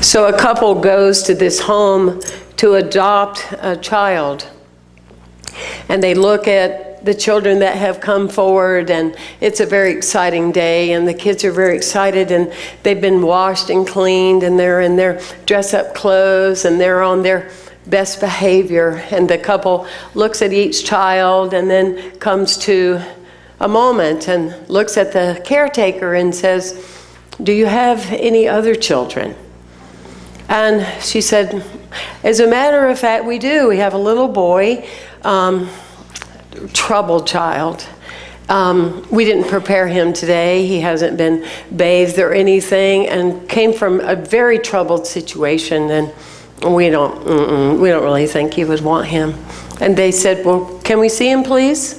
So a couple goes to this home to adopt a child, and they look at the children that have come forward, and it's a very exciting day, and the kids are very excited, and they've been washed and cleaned, and they're in their dress-up clothes, and they're on their best behavior. And the couple looks at each child and then comes to a moment and looks at the caretaker and says, "Do you have any other children?" And she said, "As a matter of fact, we do. We have a little boy, troubled child. We didn't prepare him today. He hasn't been bathed or anything, and came from a very troubled situation, and we don't really think you would want him." And they said, "Well, can we see him, please?"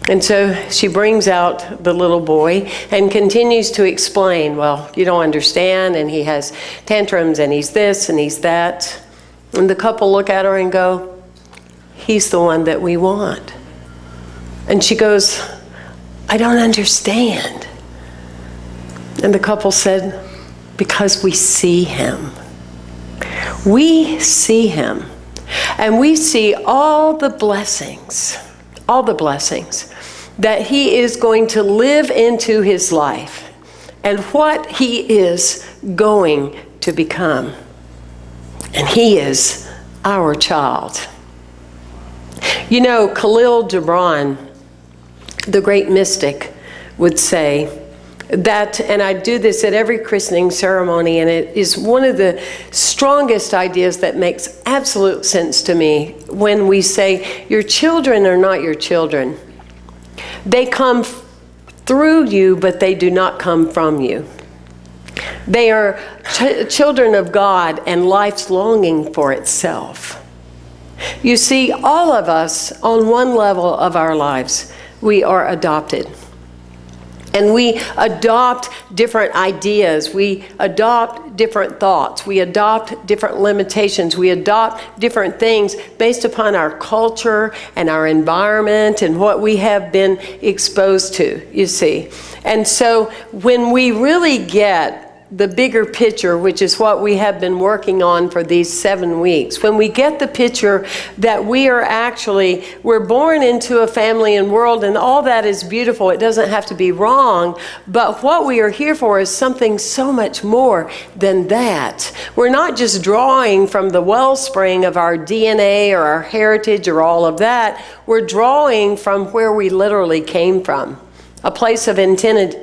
And so she brings out the little boy and continues to explain, "Well, you don't understand, and he has tantrums, and he's this, and he's that." And the couple look at her and go, "He's the one that we want." And she goes, "I don't understand." And the couple said, "Because we see him. We see him, and we see all the blessings that he is going to live into his life and what he is going to become. And he is our child." You know, Khalil Gibran, the great mystic, would say that, and I do this at every christening ceremony, and it is one of the strongest ideas that makes absolute sense to me when we say, your children are not your children. They come through you, but they do not come from you. They are children of God and life's longing for itself. You see, all of us, on one level of our lives, we are adopted. And we adopt different ideas. We adopt different thoughts. We adopt different limitations. We adopt different things based upon our culture and our environment and what we have been exposed to, you see. And so when we really get the bigger picture, which is what we have been working on for these 7 weeks, when we get the picture that we're born into a family and world, and all that is beautiful, it doesn't have to be wrong, but what we are here for is something so much more than that. We're not just drawing from the wellspring of our DNA or our heritage or all of that. We're drawing from where we literally came from. A place of infinity,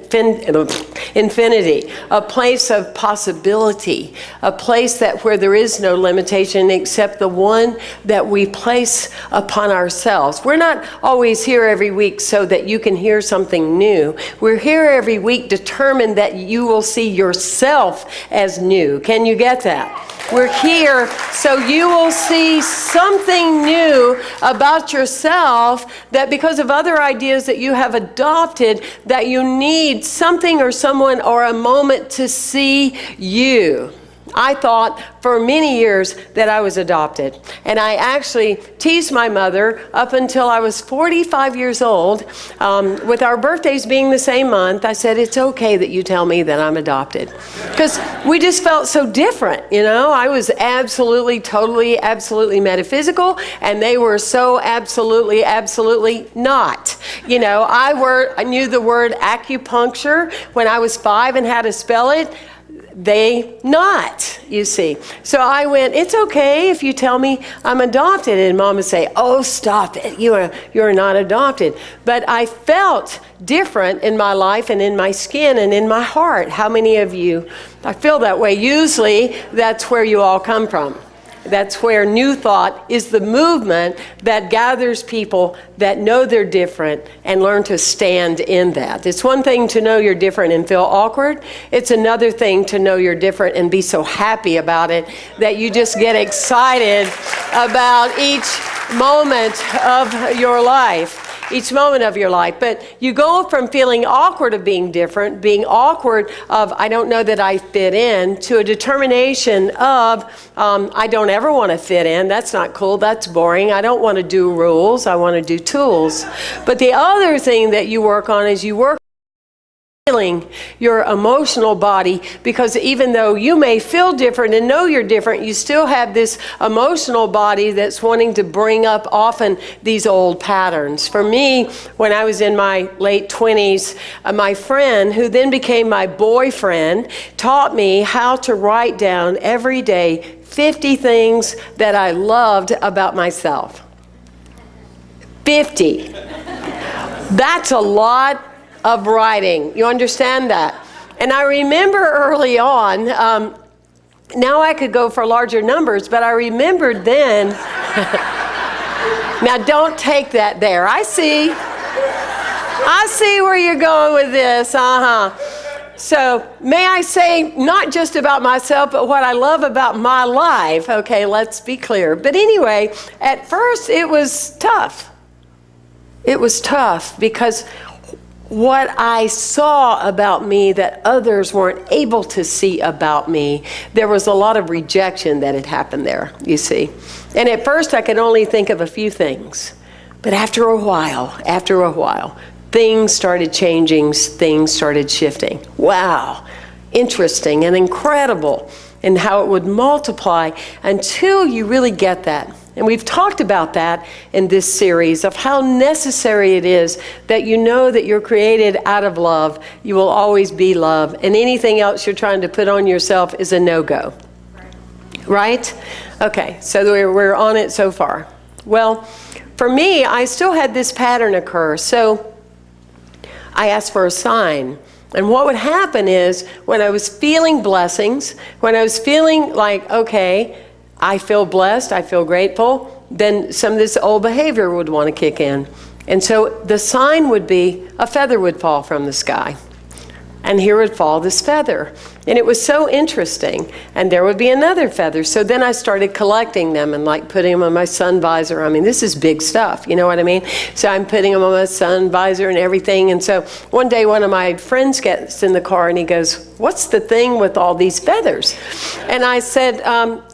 a place of possibility, a place where there is no limitation except the one that we place upon ourselves. We're not always here every week so that you can hear something new. We're here every week determined that you will see yourself as new. Can you get that? We're here so you will see something new about yourself, that because of other ideas that you have adopted, that you need something or someone or a moment to see you. I thought for many years that I was adopted. And I actually teased my mother up until I was 45 years old. With our birthdays being the same month, I said, "It's okay that you tell me that I'm adopted." Because we just felt so different, you know. I was absolutely, totally, absolutely metaphysical, and they were so absolutely, absolutely not. You know, I knew the word acupuncture when I was 5 and how to spell it. They not, you see. So I went, "It's okay if you tell me I'm adopted." And Mom would say, "Oh, stop it. You're not adopted." But I felt different in my life and in my skin and in my heart. How many of you, I feel that way. Usually that's where you all come from. That's where New Thought is the movement that gathers people that know they're different and learn to stand in that. It's one thing to know you're different and feel awkward. It's another thing to know you're different and be so happy about it that you just get excited about each moment of your life. Each moment of your life. But you go from feeling awkward of being different, being awkward of I don't know that I fit in, to a determination of I don't ever want to fit in. That's not cool. That's boring. I don't want to do rules. I want to do tools. But the other thing that you work on is you work healing your emotional body, because even though you may feel different and know you're different, you still have this emotional body that's wanting to bring up often these old patterns. For me, when I was in my late 20s, my friend, who then became my boyfriend, taught me how to write down every day 50 things that I loved about myself. 50. That's a lot of writing. You understand that? And I remember early on, now I could go for larger numbers, but I remembered then, now don't take that there. I see where you're going with this, So may I say, not just about myself, but what I love about my life. Okay, let's be clear. But anyway, at first it was tough. It was tough because what I saw about me that others weren't able to see about me, there was a lot of rejection that had happened there, you see. And at first I could only think of a few things. But after a while, things started changing, things started shifting. Wow, interesting and incredible, and how it would multiply until you really get that. And we've talked about that in this series of how necessary it is that you know that you're created out of love. You will always be love. And anything else you're trying to put on yourself is a no-go. Right? Okay, so we're on it so far. Well, for me, I still had this pattern occur. So I asked for a sign. And what would happen is when I was feeling blessings, when I was feeling like, okay, I feel blessed, I feel grateful, then some of this old behavior would want to kick in. And so the sign would be a feather would fall from the sky. And here would fall this feather. And it was so interesting. And there would be another feather. So then I started collecting them and like putting them on my sun visor. I mean, this is big stuff, you know what I mean? So I'm putting them on my sun visor and everything. And so one day one of my friends gets in the car and he goes, "What's the thing with all these feathers?" And I said,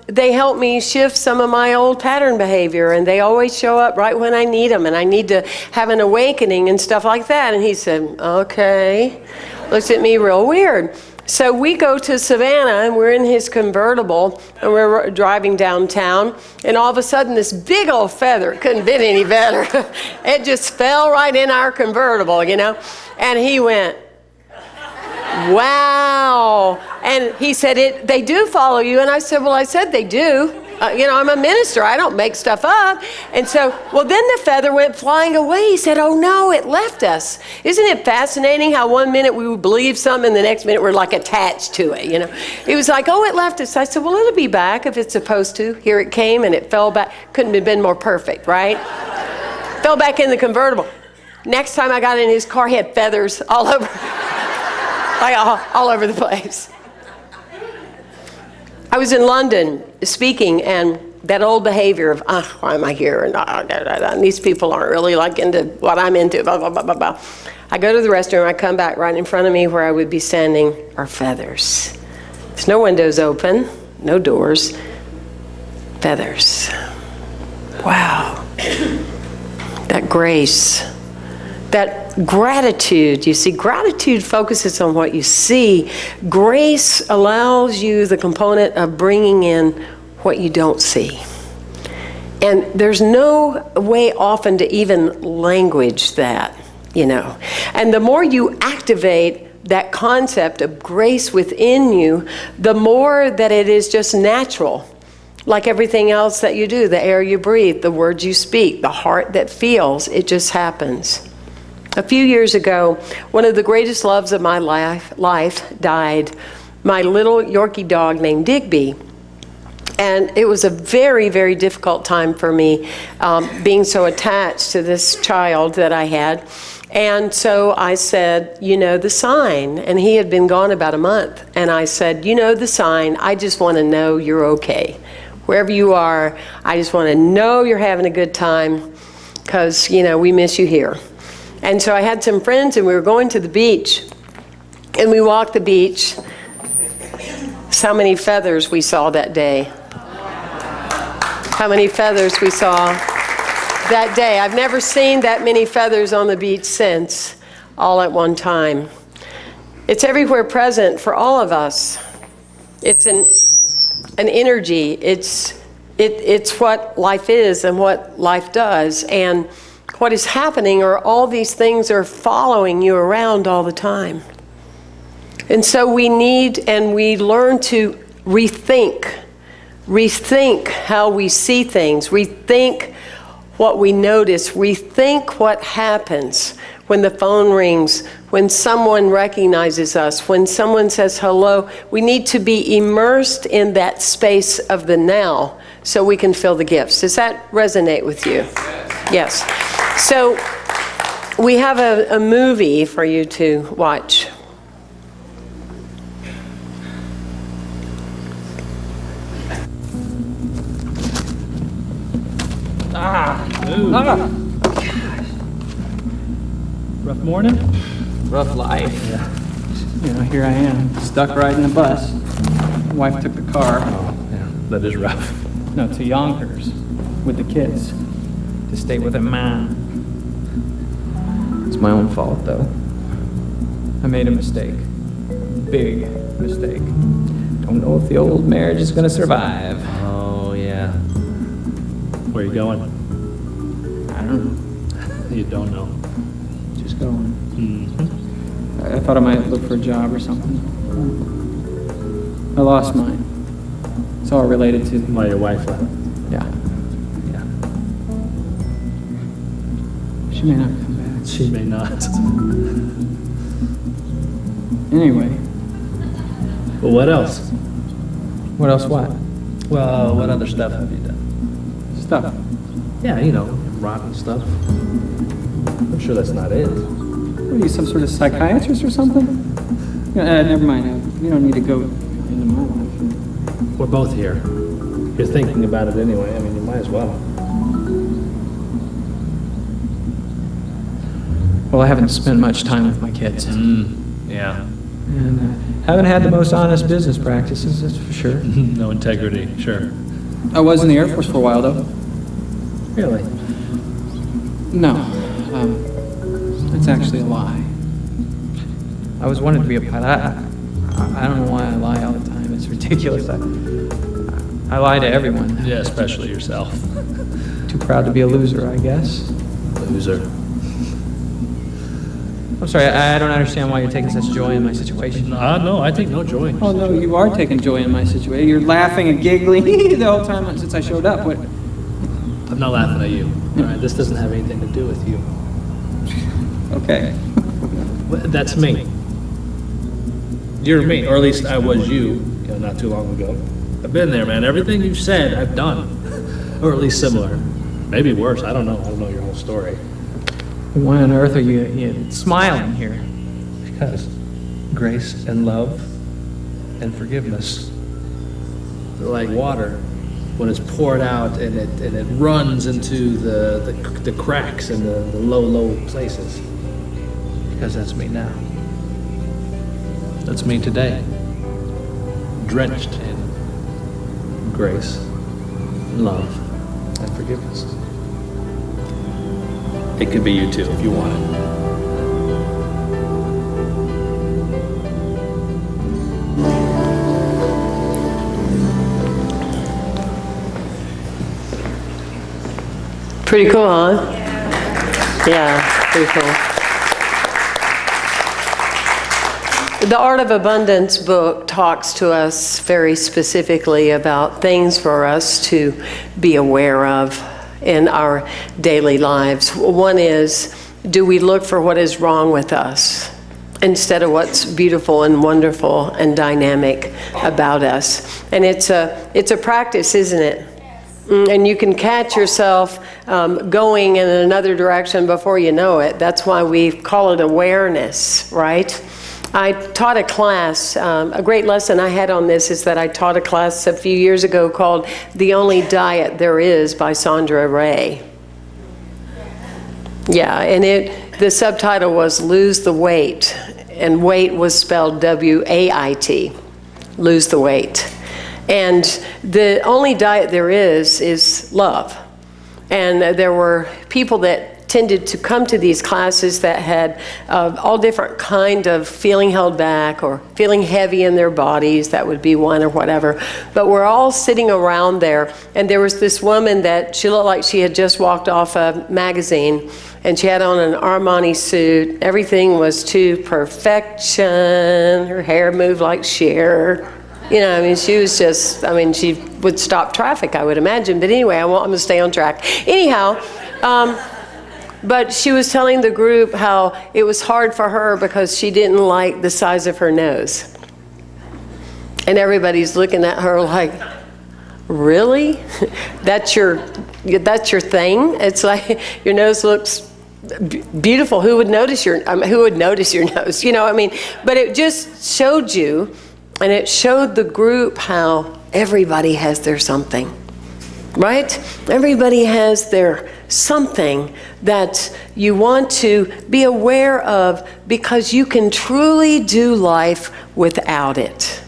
they help me shift some of my old pattern behavior, and they always show up right when I need them, and I need to have an awakening and stuff like that. And he said, okay. Looks at me real weird. So we go to Savannah, and we're in his convertible, and we're driving downtown, and all of a sudden this big old feather, couldn't fit any better, it just fell right in our convertible, you know, and he went, wow. And he said, they do follow you. And I said, well, I said they do. You know, I'm a minister. I don't make stuff up. And so, well, then the feather went flying away. He said, oh, no, it left us. Isn't it fascinating how one minute we would believe something and the next minute we're like attached to it, you know? He was like, oh, it left us. I said, well, it'll be back if it's supposed to. Here it came and it fell back. Couldn't have been more perfect, right? Fell back in the convertible. Next time I got in his car, he had feathers all over. Like all over the place. I was in London speaking, and that old behavior of, why am I here? And these people aren't really like into what I'm into, blah, blah, blah, blah, blah. I go to the restroom, I come back, right in front of me where I would be standing are feathers. There's no windows open, no doors, feathers. Wow. That grace. That gratitude, you see, gratitude focuses on what you see. Grace allows you the component of bringing in what you don't see. And there's no way often to even language that, you know. And the more you activate that concept of grace within you, the more that it is just natural. Like everything else that you do, the air you breathe, the words you speak, the heart that feels, it just happens. A few years ago, one of the greatest loves of my life died, my little Yorkie dog named Digby. And it was a very, very difficult time for me, being so attached to this child that I had. And so I said, you know the sign. And he had been gone about a month. And I said, you know the sign, I just want to know you're okay. Wherever you are, I just want to know you're having a good time because, you know, we miss you here. And so I had some friends and we were going to the beach, and we walked the beach. So how many feathers we saw that day. How many feathers we saw that day. I've never seen that many feathers on the beach since, all at one time. It's everywhere present for all of us. It's an energy. It's what life is and what life does. And what is happening are all these things are following you around all the time. And so we need and we learn to rethink how we see things, rethink what we notice, rethink what happens when the phone rings, when someone recognizes us, when someone says hello. We need to be immersed in that space of the now so we can feel the gifts. Does that resonate with you? Yes. So we have a movie for you to watch. Rough morning? Rough life. Yeah. You know, here I am, stuck riding the bus. My wife took the car. Oh, yeah, that is rough. No, to Yonkers with the kids to stay with a man. It's my own fault, though. I made a mistake. Big mistake. Don't know if the old marriage is gonna survive. Oh, yeah. Where you going? I don't know. You don't know. Just going. Mm-hmm. I thought I might look for a job or something. I lost mine. It's all related to... Why your wife left? Yeah. Yeah. She may not come back. She may not. Anyway. But what else? What else what? Well, what other stuff have you done? Stuff. Yeah, you know, rotten stuff. I'm sure that's not it. What are you, some sort of psychiatrist or something? Never mind. You don't need to go into my life. We're both here. You're thinking about it anyway. I mean, you might as well. Well, I haven't spent much time with my kids. Yeah. And haven't had the most honest business practices, that's for sure. No integrity, sure. I was in the Air Force for a while, though. Really? No. It's actually a lie. I was wanting to be a pilot. I don't know why I lie all the time. It's ridiculous. I lie to everyone. Yeah, especially yourself. Too proud to be a loser, I guess. Loser. I'm sorry, I don't understand why you're taking such joy in my situation. No, I take no joy. Oh, no, you are taking joy in my situation. You're laughing and giggling the whole time since I showed up. What? I'm not laughing at you. All right, this doesn't have anything to do with you. Okay. That's me. You're me, or at least I was you, not too long ago. I've been there, man. Everything you've said, I've done. Or at least similar. Maybe worse. I don't know. I don't know your whole story. Why on earth are you smiling here? Because grace and love and forgiveness, they're like water when it's poured out and it runs into the cracks and the low places. Because that's me now. That's me today. Drenched in grace, love, and forgiveness. It could be you too if you want it. Pretty cool, huh? Yeah, pretty cool. The Art of Abundance book talks to us very specifically about things for us to be aware of in our daily lives. One is, do we look for what is wrong with us instead of what's beautiful and wonderful and dynamic about us? And it's a practice, isn't it? And you can catch yourself going in another direction before you know it. That's why we call it awareness, right? I taught a class, a great lesson I had on this is that I taught a class a few years ago called The Only Diet There Is by Sandra Ray. Yeah, and the subtitle was Lose the Weight, and weight was spelled W-A-I-T, lose the weight. And the only diet there is love. And there were people that tended to come to these classes that had all different kind of feeling held back or feeling heavy in their bodies. That would be one or whatever. But we're all sitting around there, and there was this woman that she looked like she had just walked off a magazine, and she had on an Armani suit. Everything was to perfection. Her hair moved like Cher. You know, I mean, she was just, I mean, she would stop traffic, I would imagine. But anyway, I'm going to stay on track. Anyhow, but she was telling the group how it was hard for her because she didn't like the size of her nose. And everybody's looking at her like, really? That's your thing? It's like your nose looks beautiful. Who would notice your nose? You know, I mean, but it just showed you, and it showed the group how everybody has their something, right? Everybody has their something that you want to be aware of, because you can truly do life without it.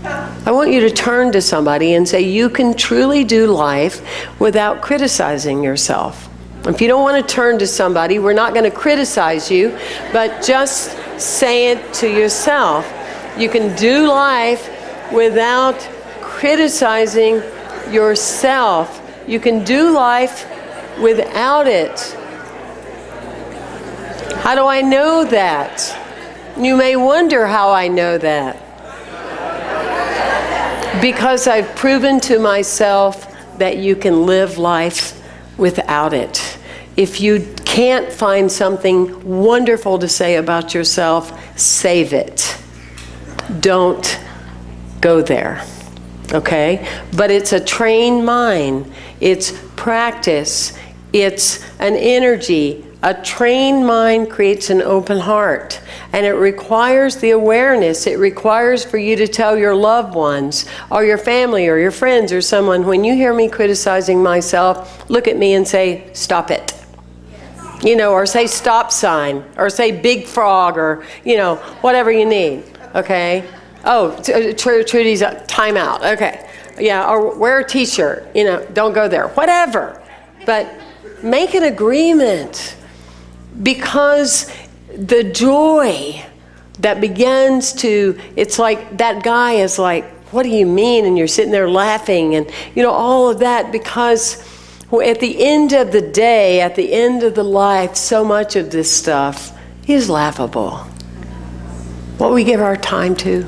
I want you to turn to somebody and say, you can truly do life without criticizing yourself. If you don't want to turn to somebody, we're not going to criticize you, but just say it to yourself. You can do life without criticizing yourself. You can do life without it. How do I know that? You may wonder how I know that. Because I've proven to myself that you can live life without it. If you can't find something wonderful to say about yourself, save it. Don't go there, okay? But it's a trained mind. It's practice. It's an energy. A trained mind creates an open heart. And it requires the awareness. It requires for you to tell your loved ones or your family or your friends or someone, when you hear me criticizing myself, look at me and say, stop it. You know, or say stop sign, or say big frog, or, you know, whatever you need, okay? Oh, Trudy's time out, okay. Yeah, or wear a t-shirt, you know, don't go there, whatever. But make an agreement, because the joy that begins to, it's like that guy is like, what do you mean? And you're sitting there laughing, and, you know, all of that, because at the end of the day, at the end of the life, so much of this stuff is laughable. What we give our time to,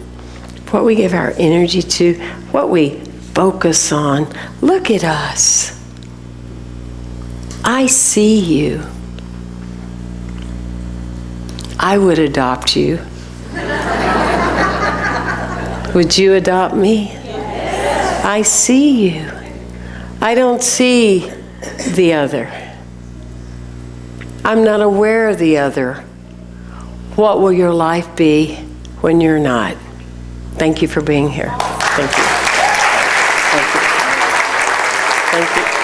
what we give our energy to, what we focus on. Look at us. I see you. I would adopt you. Would you adopt me? Yes. I see you. I don't see the other. I'm not aware of the other. What will your life be when you're not? Thank you for being here. Thank you. Thank you. Thank you.